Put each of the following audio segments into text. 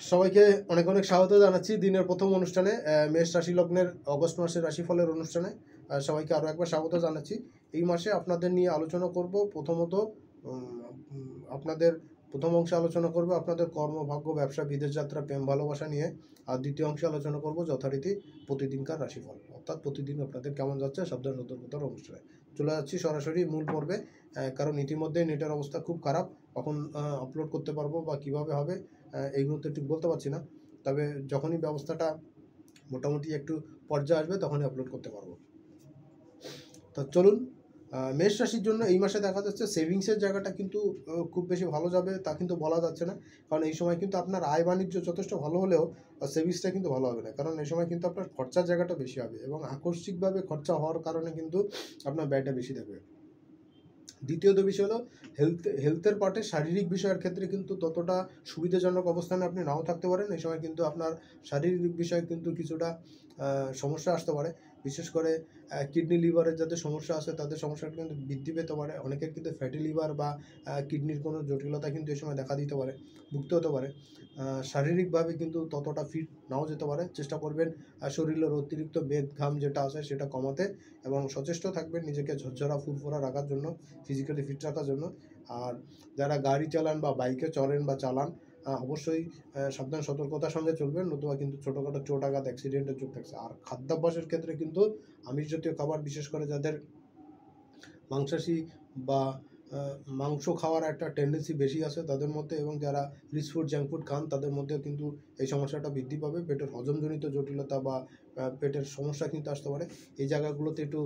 সবাইকে অনেক অনেক স্বাগত জানাচ্ছি দিনের প্রথম অনুষ্ঠানে, মেষ রাশি লগ্নের অগস্ট মাসের রাশিফলের অনুষ্ঠানে। সবাইকে আরও একবার স্বাগত জানাচ্ছি। এই মাসে আপনাদের নিয়ে আলোচনা করব প্রথমত আপনাদের প্রথম অংশে আলোচনা করব আপনাদের কর্ম, ভাগ্য, ব্যবসা, বিদেশ যাত্রা, প্রেম, ভালোবাসা নিয়ে। আর দ্বিতীয় অংশে আলোচনা করব যথারীতি প্রতিদিনকার রাশিফল, অর্থাৎ প্রতিদিন আপনাদের কেমন যাচ্ছে সাবধান সতর্কতার অনুষ্ঠানে। চলে যাচ্ছি সরাসরি মূল পর্বে, কারণ ইতিমধ্যে নেটের অবস্থা খুব খারাপ। কখন আপলোড করতে পারবো বা কিভাবে হবে এইগুলো তো ঠিক বলতে পারছি না, তবে যখনই ব্যবস্থাটা মোটামুটি একটু পর্যায়ে আসবে তখনই আপলোড করতে পারবো। তো চলুন, মেষ রাশির জন্য এই মাসে দেখা যাচ্ছে সেভিংসের জায়গাটা কিন্তু খুব বেশি ভালো যাবে তা কিন্তু বলা যাচ্ছে না, কারণ এই সময় কিন্তু আপনার আয় বাণিজ্য যথেষ্ট ভালো হলেও সেভিংসটা কিন্তু ভালো হবে না, কারণ এই সময় কিন্তু আপনার খরচার জায়গাটা বেশি হবে এবং আকস্মিকভাবে খরচা হওয়ার কারণে কিন্তু আপনার ব্যয়টা বেশি দেবে। দ্বিতীয়ত বিষয় হলো হেলথের পার্টে শারীরিক বিষয়ের ক্ষেত্রে কিন্তু ততটা সুবিধাজনক অবস্থানে আপনি নাও থাকতে পারেন। এই সময় কিন্তু আপনার শারীরিক বিষয়ে কিন্তু কিছুটা সমস্যা আসতে পারে, বিশেষ করে কিডনি লিভারের যাদের সমস্যা আছে তাদের সমস্যাটা কিন্তু বৃদ্ধি পেতে পারে। অনেকের কিন্তু ফ্যাটি লিভার বা কিডনির কোনো জটিলতা কিন্তু এই সময় দেখা দিতে পারে, ভুগতে হতে পারে। শারীরিকভাবে কিন্তু ততটা ফিট নাও যেতে পারে। চেষ্টা করবেন শরীরের অতিরিক্ত মেদ ঘাম যেটা আছে সেটা কমাতে, এবং সচেষ্ট থাকবেন নিজেকে ঝরঝরা ফুরফুরা রাখার জন্য, ফিজিক্যালি ফিট রাখার জন্য। আর যারা গাড়ি চালান বা বাইকে চলেন বা চালান, অবশ্যই সাবধান সতর্কতার সঙ্গে চলবেন, নতুবা কিন্তু ছোটোখাটো চোট আঘাত অ্যাক্সিডেন্টের যোগ থাকছে। আর খাদ্যাভ্যাসের ক্ষেত্রে কিন্তু আমিষ জাতীয় খাবার, বিশেষ করে যাদের মাংসাশী বা মাংস খাওয়ার একটা টেন্ডেন্সি বেশি আছে তাদের মধ্যে, এবং যারা রিচ ফুড জাঙ্ক ফুড খান তাদের মধ্যেও কিন্তু এই সমস্যাটা বৃদ্ধি পাবে। পেটের হজমজনিত জটিলতা বা পেটের সমস্যা কিন্তু আসতে পারে। এই জায়গাগুলোতে একটু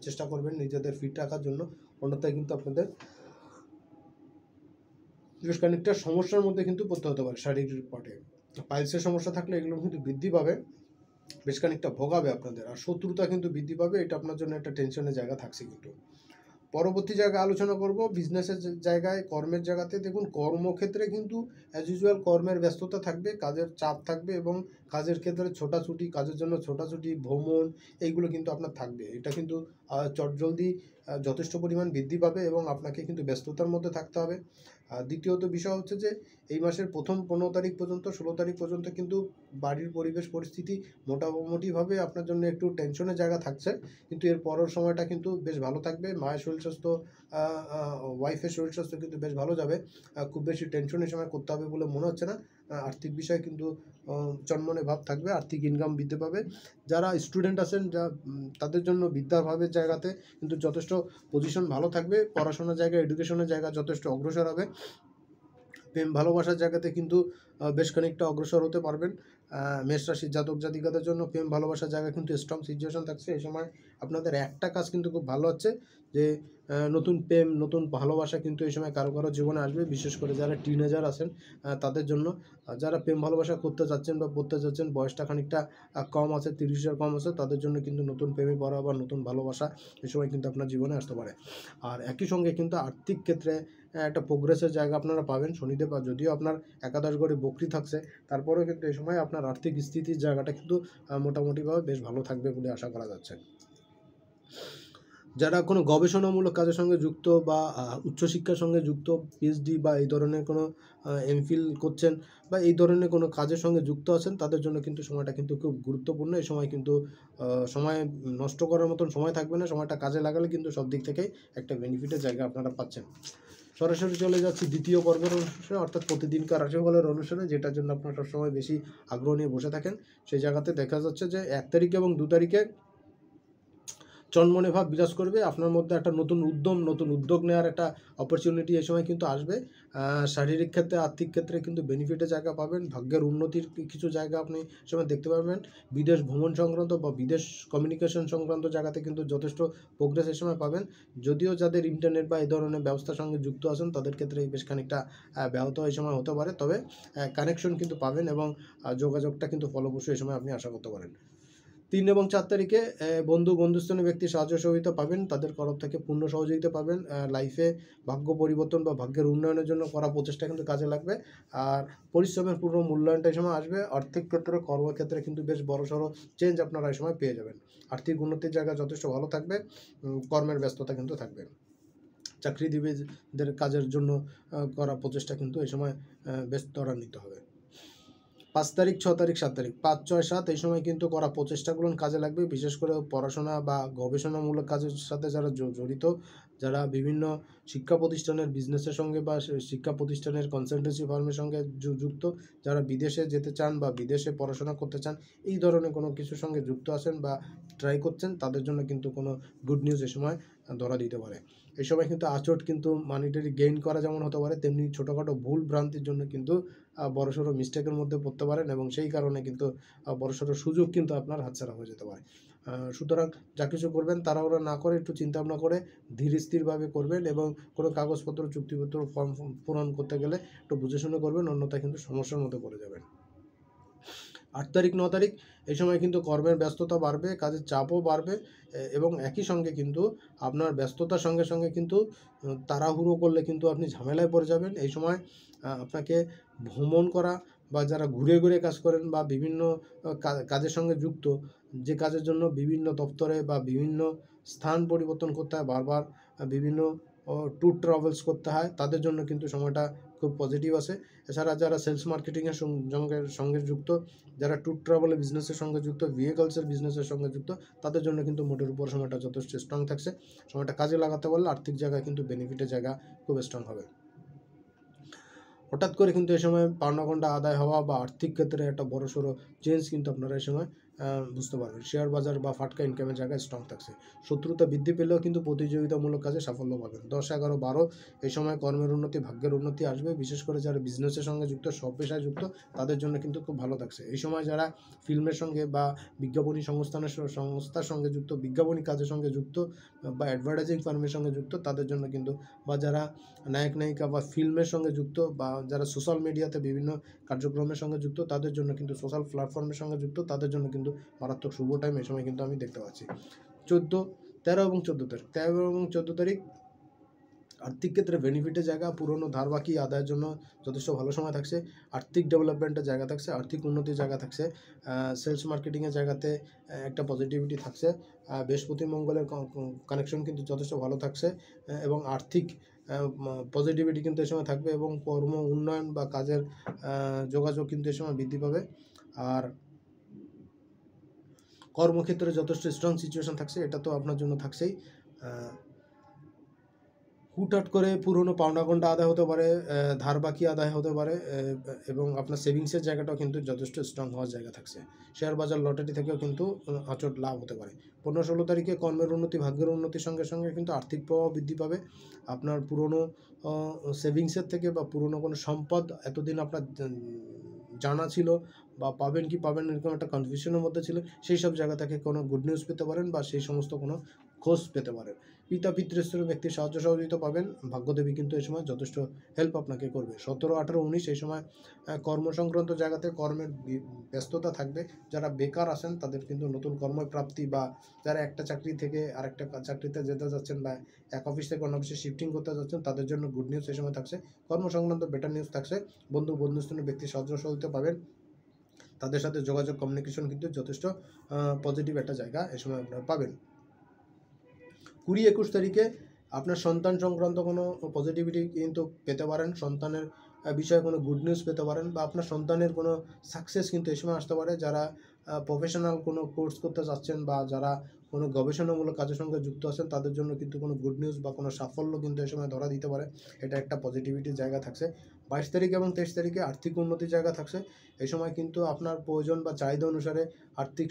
চেষ্টা করবেন নিজেদের ফিট রাখার জন্য, অন্যথায় কিন্তু আপনাদের বেশ খানিকটা সমস্যার মধ্যে কিন্তু পড়তে হতে পারে। শারীরিক পার্টে পাইলসের সমস্যা থাকলে এগুলো কিন্তু বৃদ্ধি পাবে, বেশ খানিকটা ভোগাবে আপনাদের, আর শত্রুতা কিন্তু বৃদ্ধি পাবে। এটা আপনার জন্য একটা টেনশনের জায়গা থাকছে। কিন্তু পরবর্তী জায়গায় আলোচনা করব বিজনেসের জায়গায়, কর্মের জায়গাতে। দেখুন, কর্মক্ষেত্রে কিন্তু অ্যাজ ইউজুয়াল কর্মের ব্যস্ততা থাকবে, কাজের চাপ থাকবে, এবং কাজের ক্ষেত্রে ছোটাছুটি, কাজের জন্য ছোটাছুটি, ভ্রমণ, এইগুলো কিন্তু আপনার থাকবে। এটা কিন্তু চটজলদি যথেষ্ট পরিমাণ বৃদ্ধি পাবে এবং আপনাকে কিন্তু ব্যস্ততার মধ্যে থাকতে হবে। দ্বিতীয়ত বিষয় হচ্ছে যে এই মাসের প্রথম 15 তারিখ পর্যন্ত 16 তারিখ পর্যন্ত কিন্তু বাড়ির পরিবেশ পরিস্থিতি মোটামুটিভাবে আপনার জন্য একটু টেনশনের জায়গা থাকছে, কিন্তু এর পরের সময়টা কিন্তু বেশ ভালো থাকবে। মায়ের শরীর স্বাস্থ্য, ওয়াইফের শরীর স্বাস্থ্য কিন্তু বেশ ভালো যাবে। খুব বেশি টেনশন এই সময় করতে হবে বলে মনে হচ্ছে না। আর্থিক বিষয় কিন্তু চনমনে ভাব থাকবে, আর্থিক ইনকাম বৃদ্ধি পাবে। যারা স্টুডেন্ট আছেন তাদের জন্য বিদ্যাভাবের জায়গাতে কিন্তু যথেষ্ট পজিশন ভালো থাকবে, পড়াশোনার জায়গা, এডুকেশনের জায়গা যথেষ্ট অগ্রসর হবে। প্রেম ভালোবাসার জায়গাতে কিন্তু বেশ খানিকটা অগ্রসর হতে পারবেন। মেষ রাশির জাতক জাতিকাদের জন্য প্রেম ভালোবাসার জায়গা কিন্তু স্ট্রং সিচুয়েশন থাকছে। এই সময় আপনাদের একটা কাজ কিন্তু খুব ভালো হচ্ছে, যে নতুন প্রেম, নতুন ভালোবাসা কিন্তু এই সময় কারো কারো জীবনে আসবে, বিশেষ করে যারা টিনেজার আছেন তাদের জন্য। যারা প্রেম ভালোবাসা করতে চাচ্ছেন বা পড়তে চাচ্ছেন, বয়সটা খানিকটা কম আছে, 30-এর কম আছে, তাদের জন্য কিন্তু নতুন প্রেমে পড়া বা নতুন ভালোবাসা এই সময় কিন্তু আপনার জীবনে আসতে পারে। আর একই সঙ্গে কিন্তু আর্থিক ক্ষেত্রে একটা প্রোগ্রেসের জায়গা আপনারা পাবেন। শনিদেব আর যদিও আপনার একাদশ ঘরে বকরি থাকছে, তারপরেও কিন্তু এই সময় আপনার আর্থিক স্থিতির জায়গাটা কিন্তু মোটামুটিভাবে বেশ ভালো থাকবে বলে আশা করা যাচ্ছে। যারা কোনো গবেষণামূলক কাজের সঙ্গে যুক্ত বা উচ্চশিক্ষার সঙ্গে যুক্ত, পিএইচডি বা এই ধরনের কোনো এমফিল করছেন বা এই ধরনের কোনো কাজের সঙ্গে যুক্ত আছেন, তাদের জন্য কিন্তু সময়টা কিন্তু খুব গুরুত্বপূর্ণ। এই সময় কিন্তু সময় নষ্ট করার মতন সময় থাকবে না। সময়টা কাজে লাগালে কিন্তু সব দিক থেকেই একটা বেনিফিটের জায়গা আপনারা পাচ্ছেন। সরাসরি চলে যাচ্ছি দ্বিতীয় পর্বের অনুষ্ঠানে, অর্থাৎ প্রতিদিনকার রাশিফলের অনুষ্ঠানে, যেটার জন্য আপনারা সবসময় বেশি আগ্রহ নিয়ে বসে থাকেন। সেই জায়গাতে দেখা যাচ্ছে যে 1 তারিখ এবং 2 তারিখে চনমনে ভাব বিরাজ করবে। আপনার মধ্যে একটা নতুন উদ্যম, নতুন উদ্যোগ নেওয়ার একটা অপরচুনিটি এই সময় কিন্তু আসবে। শারীরিক ক্ষেত্রে, আর্থিক ক্ষেত্রে কিন্তু বেনিফিটের জায়গা পাবেন। ভাগ্যের উন্নতির কিছু জায়গা আপনি সময় দেখতে পাবেন। বিদেশ ভ্রমণ সংক্রান্ত বা বিদেশ কমিউনিকেশন সংক্রান্ত জায়গাতে কিন্তু যথেষ্ট প্রোগ্রেস এই সময় পাবেন। যদিও যাদের ইন্টারনেট বা এই ধরনের ব্যবস্থার সঙ্গে যুক্ত আছেন তাদের ক্ষেত্রে বেশ খানিকটা ব্যাহত এই সময় হতে পারে, তবে কানেকশন কিন্তু পাবেন এবং যোগাযোগটা কিন্তু ফলপ্রসূ এই সময় আপনি আশা করতে পারেন। 3 এবং 4 তারিখে বন্ধুস্থানীয় ব্যক্তির সাহায্য সহযোগিতা পাবেন, তাদের তরফ থেকে পূর্ণ সহযোগিতা পাবেন। লাইফে ভাগ্য পরিবর্তন বা ভাগ্যের উন্নয়নের জন্য করা প্রচেষ্টা কিন্তু কাজে লাগবে, আর পরিশ্রমের পূর্ণ মূল্যায়নটা এই সময় আসবে। আর্থিক ক্ষেত্রে, কর্মক্ষেত্রে কিন্তু বেশ বড়সড় চেঞ্জ আপনারা এই সময় পেয়ে যাবেন। আর্থিক উন্নতির জায়গা যথেষ্ট ভালো থাকবে, কর্মের ব্যস্ততা কিন্তু থাকবে। চাকরিজীবীদের কাজের জন্য করা প্রচেষ্টা কিন্তু এই সময় বেশ ত্বরান্বিত হবে। 5 তারিখ, 6 তারিখ, 7 তারিখ, 5, 6, 7 এই সময় কিন্তু করা প্রচেষ্টাগুলো কাজে লাগবে। বিশেষ করে পড়াশোনা বা গবেষণামূলক কাজের সাথে যারা জড়িত, যারা বিভিন্ন শিক্ষা প্রতিষ্ঠানের বিজনেসের সঙ্গে বা শিক্ষা প্রতিষ্ঠানের কনসালটেন্সি ফার্মের সঙ্গে যুক্ত, যারা বিদেশে যেতে চান বা বিদেশে পড়াশোনা করতে চান, এই ধরনের কোনো কিছুর সঙ্গে যুক্ত আছেন বা ট্রাই করছেন, তাদের জন্য কিন্তু কোনো গুড নিউজ এ সময় ধরা দিতে পারে। এই সময় কিন্তু আচট কিন্তু মানিটারি গেইন করা যেমন হতে পারে, তেমনি ছোটোখাটো ভুল ভ্রান্তির জন্য কিন্তু বড়সড় মিস্টেকের মধ্যে পড়তে পারেন, এবং সেই কারণে কিন্তু বড়সড় সুযোগ কিন্তু আপনার হাতছাড়া হয়ে যেতে পারে। সুতরাং যা কিছু করবেন তাড়াহুড়ো না করে একটু চিন্তা ভাবনা করে ধীর স্থিরভাবে করবেন, এবং কোনো কাগজপত্র চুক্তিপত্র ফর্ম পূরণ করতে গেলে একটু বুঝে শুনে করবেন, অন্যথায় কিন্তু সমস্যার মধ্যে পড়ে যাবেন। 8 তারিখ, 9 তারিখ এই সময় কিন্তু কর্মের ব্যস্ততা বাড়বে, কাজের চাপও বাড়বে, এবং একই সঙ্গে কিন্তু আপনার ব্যস্ততার সঙ্গে সঙ্গে কিন্তু তাড়াহুড়ো করলে কিন্তু আপনি ঝামেলায় পড়ে যাবেন। এই সময় আপনাকে ভ্রমণ করা বা যারা ঘুরে ঘুরে কাজ করেন বা বিভিন্ন কাজের সঙ্গে যুক্ত, যে কাজের জন্য বিভিন্ন দপ্তরে বা বিভিন্ন স্থান পরিবর্তন করতে হয় বারবার, বিভিন্ন ট্যুর ট্রাভেলস করতে হয়, তাদের জন্য কিন্তু সময়টা খুব পজিটিভ আছে। এছাড়া যারা সেলস মার্কেটিংয়ের সঙ্গে যুক্ত, যারা ট্যুর ট্রাভেল বিজনেসের সঙ্গে যুক্ত, ভেহিকলসের বিজনেসের সঙ্গে যুক্ত, তাদের জন্য কিন্তু মোটের উপর সময়টা যথেষ্ট স্ট্রং থাকছে। সময়টা কাজে লাগাতে পারলে আর্থিক জায়গায় কিন্তু বেনিফিটের জায়গা খুব স্ট্রং হবে। হঠাৎ করে কিন্তু এই সময় পাওনাগন্ডা আদায় হওয়া বা আর্থিক ক্ষেত্রে একটা বড়সড় চেঞ্জ কিন্তু আপনারা এই সময় বুঝতে পারবেন। শেয়ার বাজার বা ফাটকা ইনকামের জায়গায় স্ট্রং থাকছে। শত্রুতা বৃদ্ধি পেলেও কিন্তু প্রতিযোগিতামূলক কাজে সাফল্য পাবেন। 10, 11, 12 এই সময় কর্মের উন্নতি, ভাগ্যের উন্নতি আসবে। বিশেষ করে যারা বিজনেসের সঙ্গে যুক্ত, সব পেশায় যুক্ত, তাদের জন্য কিন্তু খুব ভালো থাকছে। এই সময় যারা ফিল্মের সঙ্গে বা বিজ্ঞাপনী সংস্থার সঙ্গে যুক্ত, বিজ্ঞাপনী কাজের সঙ্গে যুক্ত বা অ্যাডভার্টাইজিং ফার্মের সঙ্গে যুক্ত, তাদের জন্য কিন্তু, বা যারা নায়ক নায়িকা বা ফিল্মের সঙ্গে যুক্ত বা যারা সোশ্যাল মিডিয়াতে বিভিন্ন কার্যক্রমের সঙ্গে যুক্ত, তাদের জন্য কিন্তু, সোশ্যাল প্ল্যাটফর্মের সঙ্গে যুক্ত, তাদের জন্য কিন্তু মারাত্মক শুভ টাইম এই সময় কিন্তু আমি দেখতে পাচ্ছি। 13 এবং 14 তারিখ, 13 এবং 14 তারিখ আর্থিক ক্ষেত্রে বেনিফিটের জায়গা, পুরনো ধার বাকি আদায়ের জন্য যথেষ্ট ভালো সময় থাকছে। আর্থিক ডেভেলপমেন্টের জায়গা থাকছে, আর্থিক উন্নতির জায়গা থাকছে, সেলস মার্কেটিংয়ের জায়গাতে একটা পজিটিভিটি থাকছে। বৃহস্পতি মঙ্গলের কানেকশন কিন্তু যথেষ্ট ভালো থাকছে, এবং আর্থিক পজিটিভিটি কিন্তু এই সময় থাকবে, এবং কর্ম উন্নয়ন বা কাজের যোগাযোগ কিন্তু এই সময় বৃদ্ধি পাবে। আর কর্মক্ষেত্রে যথেষ্ট স্ট্রং সিচুয়েশন থাকছে, এটা তো আপনার জন্য থাকছেই। হুটহাট করে পুরনো পাওনাগন্ডা আদায় হতে পারে, ধার বাকি আদায় হতে পারে, এবং আপনার সেভিংসের জায়গাটাও কিন্তু যথেষ্ট স্ট্রং হওয়ার জায়গা থাকছে। শেয়ার বাজার লটারি থেকেও কিন্তু আঁচট লাভ হতে পারে। 15-16 তারিখে কর্মের উন্নতি, ভাগ্যের উন্নতির সঙ্গে সঙ্গে কিন্তু আর্থিক প্রভাব বৃদ্ধি পাবে। আপনার পুরনো সেভিংসের থেকে বা পুরনো কোনো সম্পদ এতদিন আপনার জানা ছিল বা পাবেন কি পাবেন এরকম একটা কনফিউশনের মধ্যে ছিল, সেই সব জায়গা থেকে কোনো গুড নিউজ পেতে পারেন বা সেই সমস্ত কোনো খোঁজ পেতে পারেন। পিতা পিতৃস্তরের ব্যক্তির সাহায্য সহযোগিতা পাবেন। ভাগ্যদেবী কিন্তু এই সময় যথেষ্ট হেল্প আপনাকে করবে। 17, 18, 19 এই সময় কর্মসংক্রান্ত জায়গাতে কর্মের ব্যস্ততা থাকবে। যারা বেকার আছেন তাদের কিন্তু নতুন কর্মপ্রাপ্তি, বা যারা একটা চাকরি থেকে আরেকটা চাকরিতে যেতে যাচ্ছেন বা এক অফিস থেকে অন্য অফিসে শিফটিং করতে যাচ্ছেন, তাদের জন্য গুড নিউজ এই সময় থাকছে। কর্মসংক্রান্ত বেটার নিউজ থাকছে। বন্ধুস্থানীয় ব্যক্তির সাহায্য সহযোগিতা পাবেন। তাদের সাথে যোগাযোগ, কমিউনিকেশন কিন্তু যথেষ্ট পজিটিভ একটা জায়গা এই সময় আপনারা পাবেন। 20-21 তারিখে আপনার সন্তান সংক্রান্ত কোনো পজিটিভিটি কিন্তু পেতে পারেন, সন্তানের বিষয়ে কোনো গুড নিউজ পেতে পারেন, বা আপনার সন্তানের কোনো সাকসেস কিন্তু এই সময় আসতে পারে। যারা প্রফেশনাল কোনো কোর্স করতে চাচ্ছেন বা যারা কোনো গবেষণামূলক কাজের সঙ্গে যুক্ত আছেন, তাদের জন্য কিন্তু কোনো গুড নিউজ বা কোনো সাফল্য কিন্তু এই সময় ধরা দিতে পারে। এটা একটা পজিটিভিটির জায়গা থাকছে। 22 তারিখ এবং 23 তারিখে আর্থিক উন্নতির জায়গা থাকছে। এই সময় কিন্তু আপনার প্রয়োজন বা চাহিদা অনুসারে আর্থিক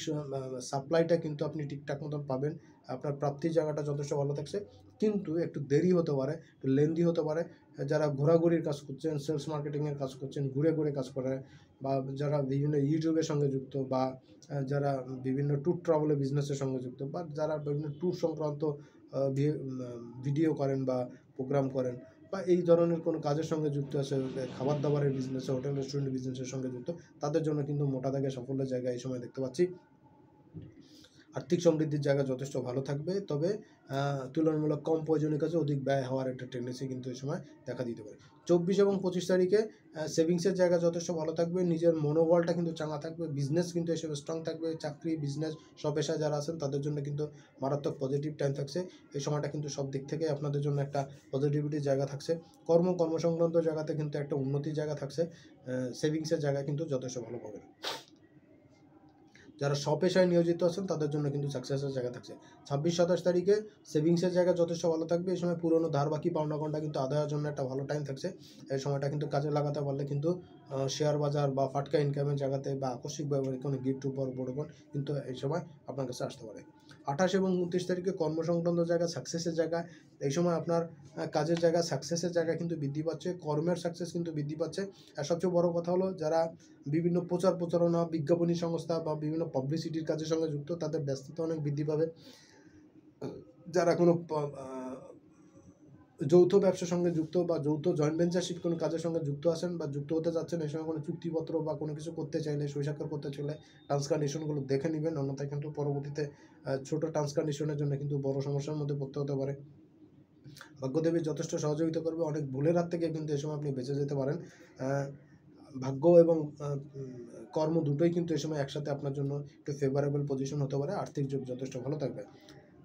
সাপ্লাইটা কিন্তু আপনি ঠিকঠাক মতন পাবেন। আপনার প্রাপ্তির জায়গাটা যথেষ্ট ভালো থাকছে, কিন্তু একটু দেরি হতে পারে, একটু লেন্দি হতে পারে। যারা ঘোরাঘুরির কাজ করছেন, সেলস মার্কেটিংয়ের কাজ করছেন, ঘুরে ঘুরে কাজ করে, বা যারা বিভিন্ন ইউটিউবের সঙ্গে যুক্ত, বা যারা বিভিন্ন ট্যুর ট্রাভেলের বিজনেসের সঙ্গে যুক্ত, বা যারা বিভিন্ন ট্যুর সংক্রান্ত ভিডিও করেন বা প্রোগ্রাম করেন, বা এই ধরনের কোনো কাজের সঙ্গে যুক্ত আছে, খাবার দাবারের বিজনেসে, হোটেল রেস্টুরেন্ট বিজনেসের সঙ্গে যুক্ত, তাদের জন্য কিন্তু মোটা দাগে সাফল্যের জায়গা এই সময় দেখতে পাচ্ছি। আর্থিক সমৃদ্ধির জায়গা যথেষ্ট ভালো থাকবে, তবে তুলনামূলক কম প্রয়োজনীয় কাজে অধিক ব্যয় হওয়ার একটা টেন্ডেন্সি কিন্তু এই সময় দেখা দিতে পারে। 24 এবং 25 তারিখে সেভিংসের জায়গা যথেষ্ট ভালো থাকবে, নিজের মনোবলটা কিন্তু চাঙ্গা থাকবে, বিজনেস কিন্তু এসব স্ট্রং থাকবে, চাকরি বিজনেস সব পেশায় যারা আছেন তাদের জন্য কিন্তু মারাত্মক পজিটিভ টাইম থাকছে। এই সময়টা কিন্তু সব দিক থেকে আপনাদের জন্য একটা পজিটিভিটির জায়গা থাকছে। কর্মসংক্রান্ত জায়গাতে কিন্তু একটা উন্নতির জায়গা থাকছে। সেভিংসের জায়গা কিন্তু যথেষ্ট ভালো পাবেন। যারা স্বপেশায় নিয়োজিত আছেন তাদের জন্য কিন্তু সাকসেসের জায়গা থাকছে। 26-27 তারিখে সেভিংসের জায়গা যথেষ্ট ভালো থাকবে। এই সময় পুরনো ধার বাকি পাওনাগণটা কিন্তু আদায়ের জন্য একটা ভালো টাইম থাকছে। এই সময়টা কিন্তু কাজে লাগাতে পারলে কিন্তু শেয়ার বাজার বা ফাটকা ইনকামের জায়গাতে বা আকস্মিকভাবে কোনো গিফট উপর বড় কিন্তু এই সময় আপনার কাছে আসতে পারে। 28 এবং 29 তারিখে কর্মসংক্রান্ত জায়গা, সাকসেসের জায়গা, এই সময় আপনার কাজের জায়গা, সাকসেসের জায়গা কিন্তু বৃদ্ধি পাচ্ছে, কর্মের সাকসেস কিন্তু বৃদ্ধি পাচ্ছে। আর সবচেয়ে বড় কথা হলো যারা বিভিন্ন প্রচারণা, বিজ্ঞাপনী সংস্থা বা বিভিন্ন পাবলিসিটির কাজের সঙ্গে যুক্ত, তাদের ব্যস্ততা অনেক বৃদ্ধি পাবে। যারা কোনো যৌথ ব্যবসার সঙ্গে যুক্ত বা যৌথ জয়েন্ট ভেঞ্চারশিপ কোনো কাজের সঙ্গে যুক্ত আছেন বা যুক্ত হতে যাচ্ছেন, এই সময় কোনো চুক্তিপত্র বা কোনো কিছু করতে চাইলে, সই স্বাক্ষর করতে চাইলে টার্মস কন্ডিশনগুলো দেখে নেবেন, অন্যথায় কিন্তু পরবর্তীতে ছোট টার্মস কন্ডিশনের জন্য কিন্তু বড় সমস্যার মধ্যে পড়তে হতে পারে। ভাগ্যদেবী যথেষ্ট সহযোগিতা করবে, অনেক ভুলের হাত থেকে কিন্তু এই সময় আপনি বেঁচে যেতে পারেন। ভাগ্য এবং কর্ম দুটোই কিন্তু এই সময় একসাথে আপনার জন্য একটু ফেভারেবল পজিশন হতে পারে। আর্থিক যোগ যথেষ্ট ভালো থাকবে।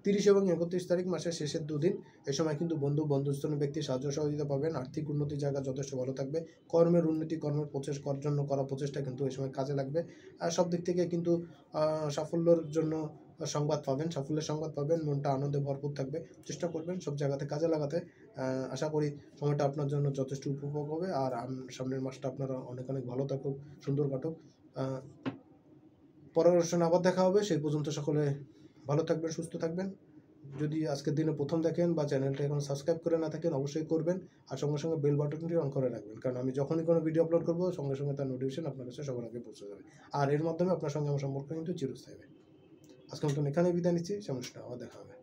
30 এবং 31 তারিখ মাসের শেষের দুদিন, এই সময় কিন্তু বন্ধুস্থলীয় ব্যক্তির সাহায্য সহযোগিতা পাবেন। আর্থিক উন্নতির জায়গা যথেষ্ট ভালো থাকবে। কর্মের উন্নতি, কর্মের জন্য করা প্রচেষ্টা কিন্তু এই সময় কাজে লাগবে। আর সব দিক থেকে কিন্তু সাফল্যের জন্য সাফল্যের সংবাদ পাবেন। মনটা আনন্দে ভরপুর থাকবে। চেষ্টা করবেন সব জায়গাতে কাজে লাগাতে। আশা করি সময়টা আপনার জন্য যথেষ্ট উপভোগ হবে। আর সামনের মাসটা আপনারা অনেক ভালো থাকুক, সুন্দর কাটুক। পরের অনুষ্ঠানে আবার দেখা হবে। সেই পর্যন্ত সকলে ভালো থাকবেন, সুস্থ থাকবেন। যদি আজকের দিনে প্রথম দেখেন বা চ্যানেলটা এখন সাবস্ক্রাইব করে না থাকেন, অবশ্যই করবেন। আর সঙ্গে বেল বাটনটি অন করে রাখবেন, কারণ আমি যখনই কোনো ভিডিও আপলোড করবো সঙ্গে তার নোটিফিকেশন আপনার কাছে সবার আগে পৌঁছে যাবে। আর এর মাধ্যমে আপনার সঙ্গে আমার সম্পর্ক কিন্তু চিরস্থায়ী হবে। আজকের মতন এখানেই বিদায় নিচ্ছি। আবার দেখা হবে।